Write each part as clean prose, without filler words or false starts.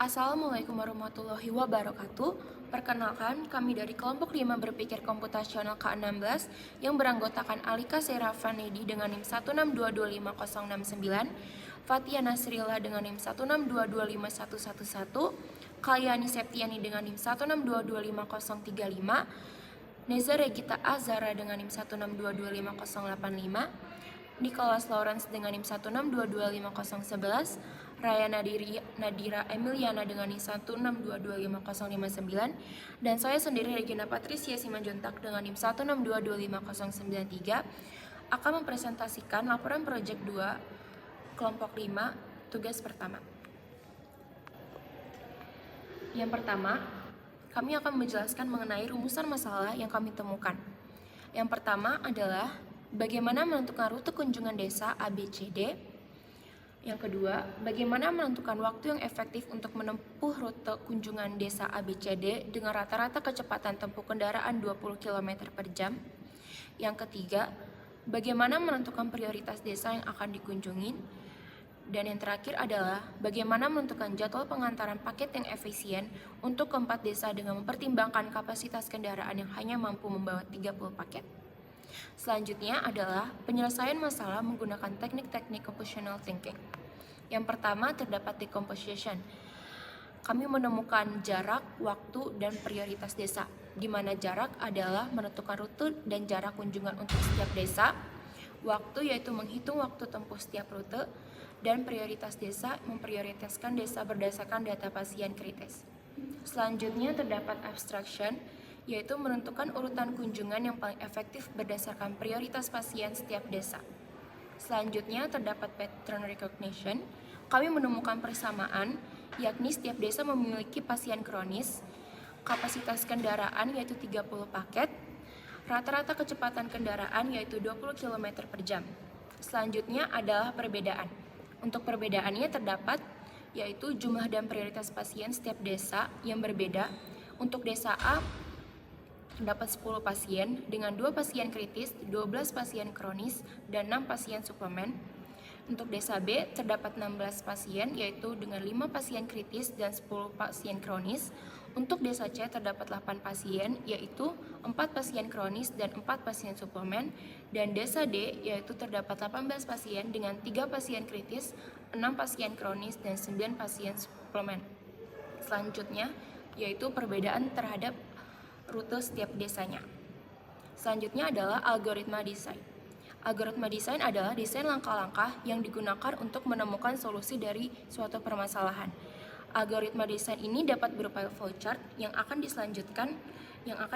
Assalamualaikum warahmatullahi wabarakatuh. Perkenalkan, kami dari kelompok 5 berpikir komputasional K16 yang beranggotakan Alika Serafanedi dengan NIM 1622569, Fatia Nasrilla dengan NIM 1622511, Kalyani Septiani dengan NIM 1622535, Neza Regita Azara dengan NIM 1622585, Nicholas Lawrence dengan NIM 1622511, Raya Nadira Emiliana dengan NIM 1622559, dan saya sendiri Regina Patricia Simanjuntak dengan NIM 1622593 akan mempresentasikan laporan proyek 2 kelompok 5 tugas pertama. Yang pertama, kami akan menjelaskan mengenai rumusan masalah yang kami temukan. Yang pertama adalah bagaimana menentukan rute kunjungan desa ABCD. Yang kedua, bagaimana menentukan waktu yang efektif untuk menempuh rute kunjungan desa ABCD dengan rata-rata kecepatan tempuh kendaraan 20 km per jam. Yang ketiga, bagaimana menentukan prioritas desa yang akan dikunjungi. Dan yang terakhir adalah bagaimana menentukan jadwal pengantaran paket yang efisien untuk keempat desa dengan mempertimbangkan kapasitas kendaraan yang hanya mampu membawa 30 paket. Selanjutnya adalah penyelesaian masalah menggunakan teknik-teknik computational thinking. Yang pertama terdapat decomposition. Kami menemukan jarak, waktu, dan prioritas desa, di mana jarak adalah menentukan rute dan jarak kunjungan untuk setiap desa, waktu yaitu menghitung waktu tempuh setiap rute, dan prioritas desa memprioritaskan desa berdasarkan data pasien kritis. Selanjutnya terdapat abstraction, yaitu menentukan urutan kunjungan yang paling efektif berdasarkan prioritas pasien setiap desa. Selanjutnya terdapat pattern recognition. Kami menemukan persamaan, yakni setiap desa memiliki pasien kronis, kapasitas kendaraan yaitu 30 paket, rata-rata kecepatan kendaraan yaitu 20 km per jam. Selanjutnya adalah perbedaan. Untuk perbedaannya terdapat yaitu jumlah dan prioritas pasien setiap desa yang berbeda. Untuk desa A terdapat 10 pasien dengan 2 pasien kritis, 12 pasien kronis, dan 6 pasien suplemen. Untuk desa B terdapat 16 pasien yaitu dengan 5 pasien kritis dan 10 pasien kronis. Untuk desa C terdapat 8 pasien yaitu 4 pasien kronis dan 4 pasien suplemen. Dan desa D yaitu terdapat 18 pasien dengan 3 pasien kritis, 6 pasien kronis, dan 9 pasien suplemen. Selanjutnya yaitu perbedaan terhadap rute setiap desanya. Selanjutnya adalah algoritma desain. Algoritma desain adalah desain langkah-langkah yang digunakan untuk menemukan solusi dari suatu permasalahan. Algoritma desain ini dapat berupa flowchart yang akan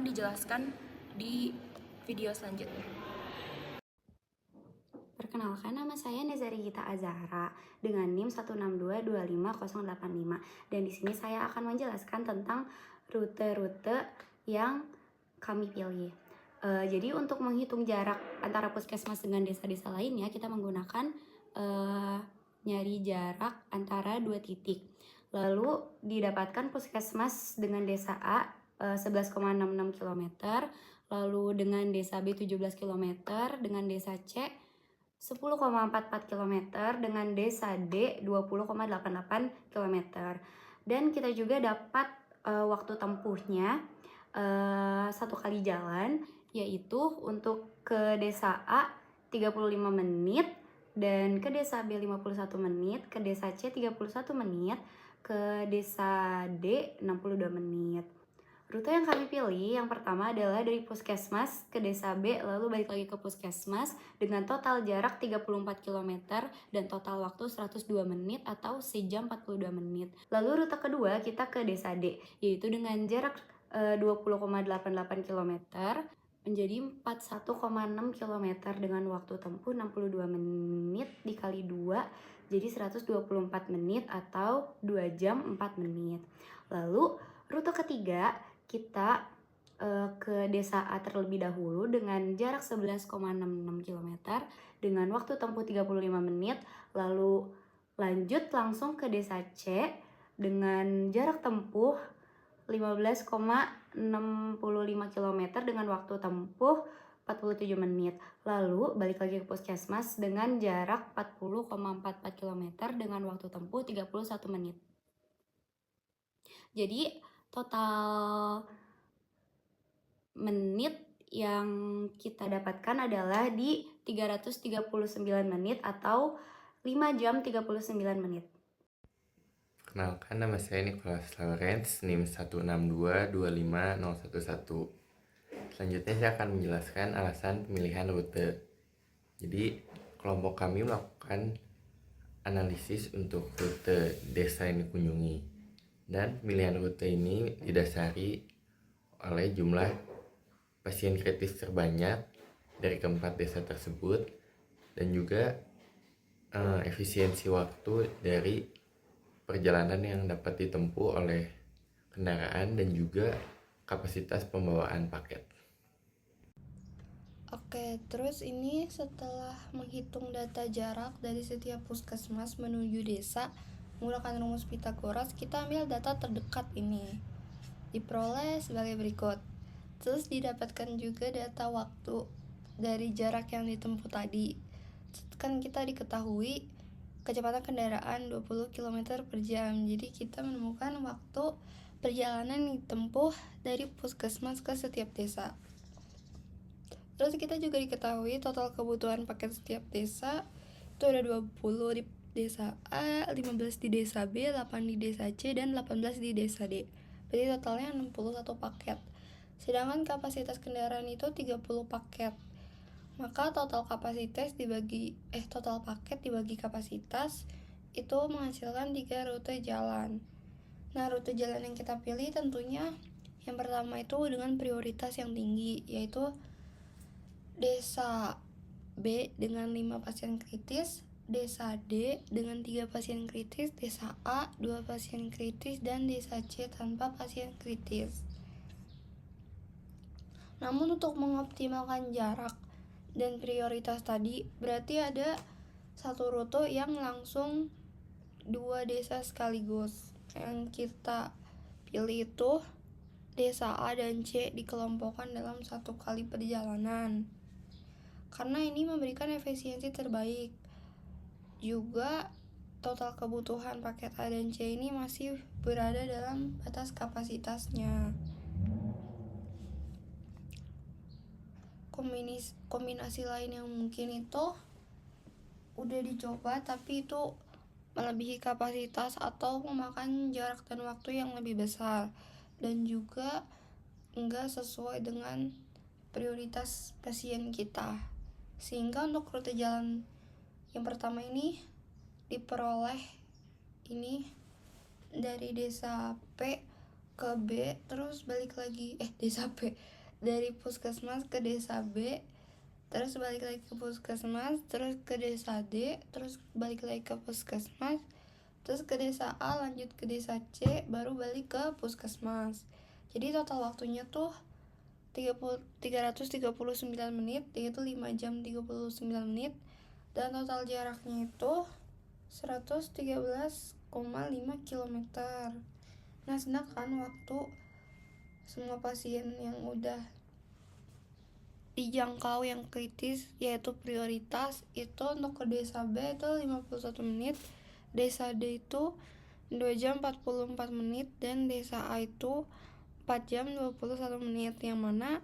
dijelaskan di video selanjutnya. Perkenalkan, nama saya Neza Regita Azahra dengan NIM 1622585, dan di sini saya akan menjelaskan tentang rute-rute yang kami pilih. Jadi untuk menghitung jarak antara puskesmas dengan desa-desa lainnya, kita menggunakan nyari jarak antara 2 titik. Lalu didapatkan puskesmas dengan desa A 11,66 km, lalu dengan desa B 17 km, dengan desa C 10,44 km, dengan desa D 20,88 km. Dan kita juga dapat waktu tempuhnya 1 kali jalan, yaitu untuk ke desa A 35 menit, dan ke desa B 51 menit, ke desa C 31 menit, ke desa D 62 menit. Rute yang kami pilih yang pertama adalah dari puskesmas ke desa B, lalu balik lagi ke puskesmas dengan total jarak 34 km dan total waktu 102 menit atau sejam 42 menit. Lalu rute kedua kita ke desa D, yaitu dengan jarak 20,88 km menjadi 41,6 km dengan waktu tempuh 62 menit dikali 2, jadi 124 menit atau 2 jam 4 menit. Lalu rute ketiga kita ke desa A terlebih dahulu dengan jarak 11,66 km dengan waktu tempuh 35 menit, lalu lanjut langsung ke desa C dengan jarak tempuh 15,65 km dengan waktu tempuh 47 menit. Lalu balik lagi ke puskesmas dengan jarak 40,44 km dengan waktu tempuh 31 menit. Jadi total menit yang kita dapatkan adalah di 339 menit atau 5 jam 39 menit. Perkenalkan, nama saya Nicholas Lawrence, NIM 162250111. Selanjutnya saya akan menjelaskan alasan pemilihan rute. Jadi, kelompok kami melakukan analisis untuk rute desa yang dikunjungi. Dan pemilihan rute ini didasari oleh jumlah pasien kritis terbanyak dari keempat desa tersebut dan juga efisiensi waktu dari perjalanan yang dapat ditempuh oleh kendaraan dan juga kapasitas pembawaan paket. Oke, terus ini setelah menghitung data jarak dari setiap puskesmas menuju desa menggunakan rumus Pythagoras, kita ambil data terdekat ini. Diperoleh sebagai berikut. Terus didapatkan juga data waktu dari jarak yang ditempuh tadi. Kan kita diketahui kecepatan kendaraan 20 km per jam. Jadi kita menemukan waktu perjalanan yang ditempuh dari puskesmas ke setiap desa. Terus kita juga diketahui total kebutuhan paket setiap desa itu ada 20 di desa A, 15 di desa B, 8 di desa C, dan 18 di desa D. Berarti totalnya 61 paket. Sedangkan kapasitas kendaraan itu 30 paket. Maka total paket dibagi kapasitas itu menghasilkan 3 rute jalan. Nah, rute jalan yang kita pilih tentunya yang pertama itu dengan prioritas yang tinggi, yaitu Desa B dengan 5 pasien kritis, Desa D dengan 3 pasien kritis, Desa A 2 pasien kritis, dan Desa C tanpa pasien kritis. Namun untuk mengoptimalkan jarak dan prioritas tadi, berarti ada satu rute yang langsung 2 desa sekaligus. Yang kita pilih itu Desa A dan C dikelompokkan dalam satu kali perjalanan. Karena ini memberikan efisiensi terbaik. Juga total kebutuhan paket A dan C ini masih berada dalam batas kapasitasnya. Kombinasi lain yang mungkin itu udah dicoba tapi itu melebihi kapasitas atau memakan jarak dan waktu yang lebih besar dan juga enggak sesuai dengan prioritas pasien kita. Sehingga untuk rute jalan yang pertama ini diperoleh ini dari desa P ke B, terus balik lagi desa P dari puskesmas ke desa B, terus balik lagi ke puskesmas, terus ke desa D, terus balik lagi ke puskesmas, terus ke desa A, lanjut ke desa C, baru balik ke puskesmas. Jadi total waktunya tuh 339 menit, yaitu 5 jam 39 menit, dan total jaraknya itu 113,5 km. Nah, sedangkan waktu semua pasien yang udah dijangkau yang kritis yaitu prioritas itu untuk ke desa B itu 51 menit, desa D itu 2 jam 44 menit, dan desa A itu 4 jam 21 menit, yang mana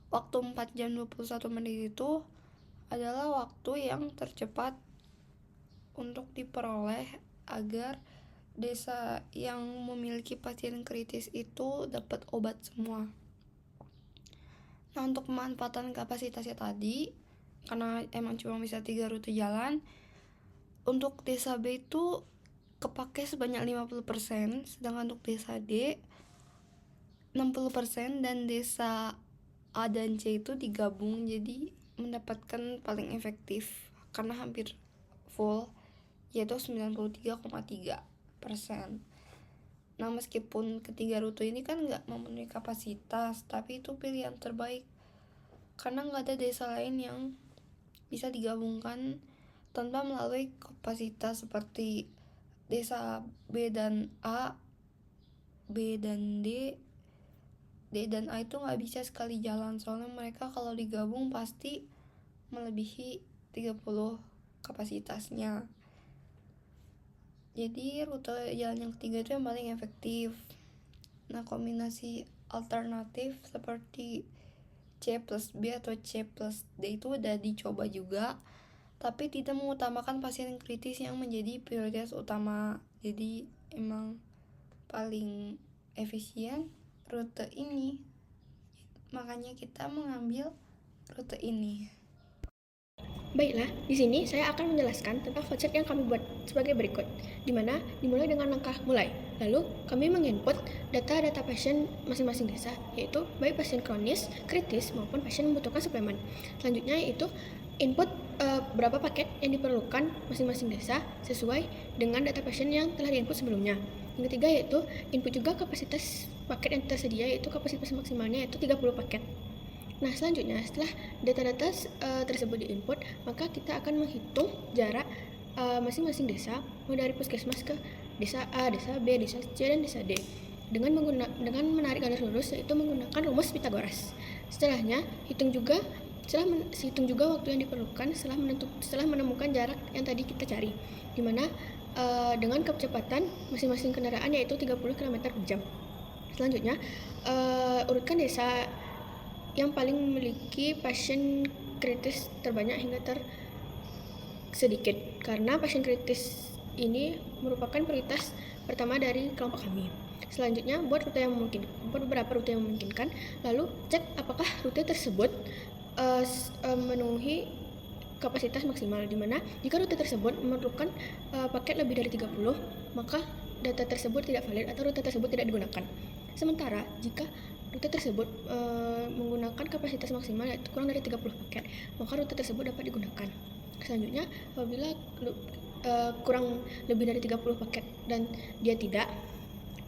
waktu 4 jam 21 menit itu adalah waktu yang tercepat untuk diperoleh agar desa yang memiliki pasien kritis itu dapat obat semua. Nah, untuk pemanfaatan kapasitasnya tadi, karena emang cuma bisa 3 rute jalan, untuk desa B itu kepake sebanyak 50%, sedangkan untuk desa D 60%, dan desa A dan C itu digabung jadi mendapatkan paling efektif karena hampir full, yaitu 93,3%. Nah, meskipun ketiga rute ini kan nggak memenuhi kapasitas, tapi itu pilihan terbaik karena nggak ada desa lain yang bisa digabungkan tanpa melalui kapasitas seperti desa B dan A, B dan D dan A itu nggak bisa sekali jalan, soalnya mereka kalau digabung pasti melebihi 30 kapasitasnya. Jadi rute jalan yang ketiga itu yang paling efektif. Nah, kombinasi alternatif seperti C plus B atau C plus D itu udah dicoba juga, tapi tidak mengutamakan pasien kritis yang menjadi prioritas utama. Jadi emang paling efisien rute ini, makanya kita mengambil rute ini. Baiklah, di sini saya akan menjelaskan tentang flowchart yang kami buat sebagai berikut, di mana dimulai dengan langkah mulai. Lalu, kami menginput data-data pasien masing-masing desa, yaitu baik pasien kronis, kritis, maupun pasien membutuhkan suplemen. Selanjutnya yaitu input berapa paket yang diperlukan masing-masing desa sesuai dengan data pasien yang telah diinput sebelumnya. Yang ketiga yaitu input juga kapasitas paket yang tersedia, yaitu kapasitas maksimalnya yaitu 30 paket. Nah, selanjutnya setelah data-data tersebut diinput, maka kita akan menghitung jarak masing-masing desa, mulai dari puskesmas ke desa A, desa B, desa C, dan desa D dengan menarik garis lurus, yaitu menggunakan rumus Pythagoras. Setelah hitung juga waktu yang diperlukan setelah menemukan jarak yang tadi kita cari, dimana dengan kecepatan masing-masing kendaraan yaitu 30 km per jam. Selanjutnya urutkan desa yang paling memiliki pasien kritis terbanyak hingga tersedikit, karena pasien kritis ini merupakan prioritas pertama dari kelompok kami. Selanjutnya buat beberapa rute yang memungkinkan, lalu cek apakah rute tersebut memenuhi kapasitas maksimal, dimana jika rute tersebut memerlukan paket lebih dari 30, maka data tersebut tidak valid atau rute tersebut tidak digunakan. Sementara jika rute tersebut menggunakan kapasitas maksimal yaitu kurang dari 30 paket, maka rute tersebut dapat digunakan. Selanjutnya, apabila kurang lebih dari 30 paket dan dia tidak,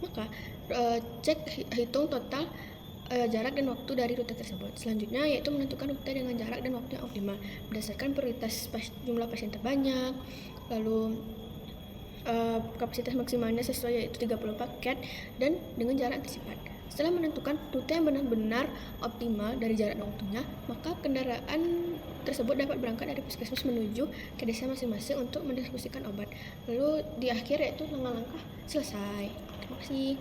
maka hitung total jarak dan waktu dari rute tersebut. Selanjutnya yaitu menentukan rute dengan jarak dan waktu yang optimal berdasarkan prioritas jumlah pasien terbanyak, lalu kapasitas maksimalnya sesuai yaitu 30 paket dan dengan jarak tercepat. Setelah menentukan rute yang benar-benar optimal dari jarak dan waktunya, maka kendaraan tersebut dapat berangkat dari puskesmas menuju ke desa masing-masing untuk mendistribusikan obat. Lalu di akhir yaitu langkah-langkah selesai. Terima kasih.